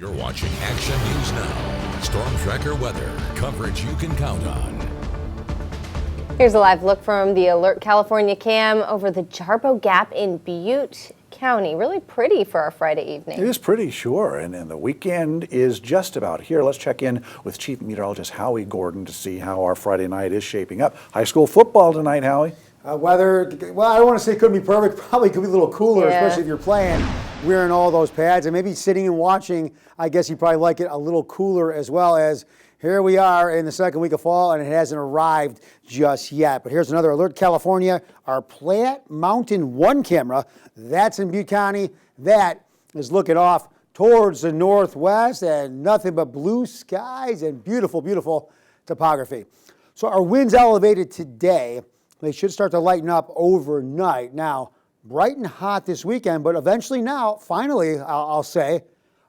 You're watching Action News Now. Storm Tracker weather. Coverage you can count on. Here's a live look from the Alert California cam over the Jarbo Gap in Butte County. Really pretty for our Friday evening. It is pretty, sure. And the weekend is just about here. Let's check in with Chief Meteorologist Howie Gordon to see how our Friday night is shaping up. High school football tonight, Howie. Weather, well, I don't want to say it couldn't be perfect. Probably could be a little cooler, especially if you're playing, wearing all those pads. And maybe sitting and watching, I guess you probably like it a little cooler as well. As here we are in the second week of fall, and it hasn't arrived just yet. But here's another Alert California, our Platte Mountain 1 camera. That's in Butte County. That is looking off towards the northwest, and nothing but blue skies and beautiful, beautiful topography. So our winds elevated today. They should start to lighten up overnight. Now, bright and hot this weekend, but eventually now, finally, I'll say,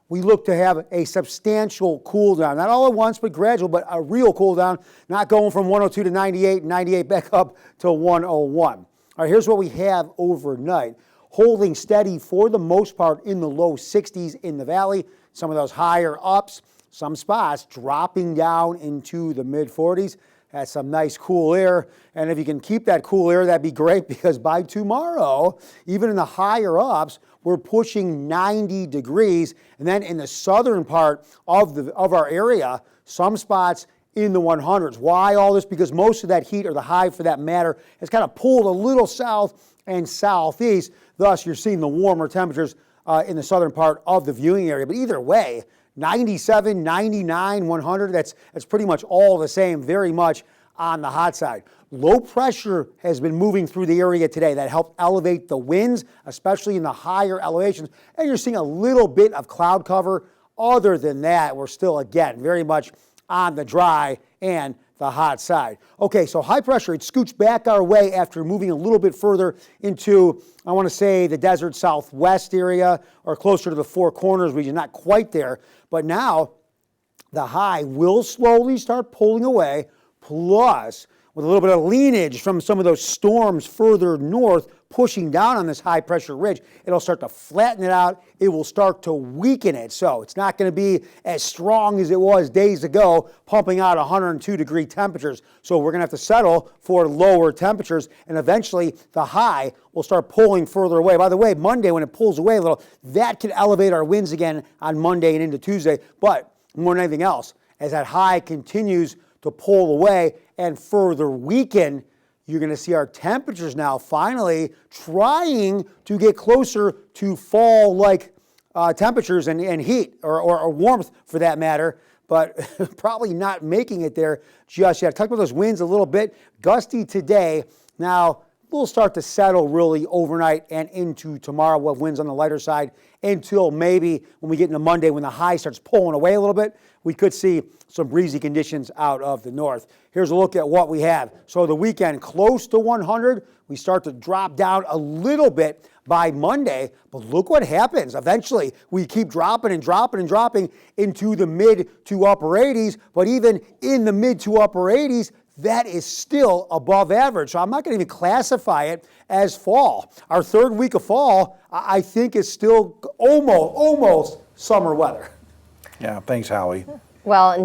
we look to have a substantial cool down. Not all at once, but gradual, but a real cool down, not going from 102 to 98, 98 back up to 101. All right, here's what we have overnight. Holding steady for the most part in the low 60s in the valley. Some of those higher ups, some spots dropping down into the mid 40s. That's some nice cool air. And if you can keep that cool air, that'd be great, because by tomorrow, even in the higher ups, we're pushing 90 degrees. And then in the southern part of our area, some spots in the 100s. Why all this? Because most of that heat, or the high for that matter, has kind of pulled a little south and southeast. Thus, you're seeing the warmer temperatures in the southern part of the viewing area. But either way, 97, 99, 100, that's pretty much all the same, very much on the hot side. Low pressure has been moving through the area today. That helped elevate the winds, especially in the higher elevations. And you're seeing a little bit of cloud cover. Other than that, we're still, again, very much on the dry and the hot side. Okay, so high pressure, it scoots back our way after moving a little bit further into, I want to say, the desert southwest area, or closer to the Four Corners region, not quite there. But now the high will slowly start pulling away, plus with a little bit of leanage from some of those storms further north pushing down on this high pressure ridge, it'll start to flatten it out. It will start to weaken it. So it's not going to be as strong as it was days ago, pumping out 102 degree temperatures. So we're going to have to settle for lower temperatures, and eventually the high will start pulling further away. By the way, Monday, when it pulls away a little, that can elevate our winds again on Monday and into Tuesday. But more than anything else, as that high continues to pull away and further weaken, you're going to see our temperatures now finally trying to get closer to fall-like temperatures and heat, or warmth for that matter, but probably not making it there just yet. Talk about those winds a little bit. Gusty today. Now, we'll start to settle really overnight and into tomorrow. We'll have winds on the lighter side until maybe when we get into Monday, when the high starts pulling away a little bit, we could see some breezy conditions out of the north. Here's a look at what we have. So the weekend, close to 100. We start to drop down a little bit by Monday, but look what happens. Eventually, we keep dropping and dropping and dropping into the mid to upper 80s, but even in the mid to upper 80s, that is still above average. So I'm not going to even classify it as fall. Our third week of fall, I think, is still almost summer weather. Yeah, thanks, Howie. Well,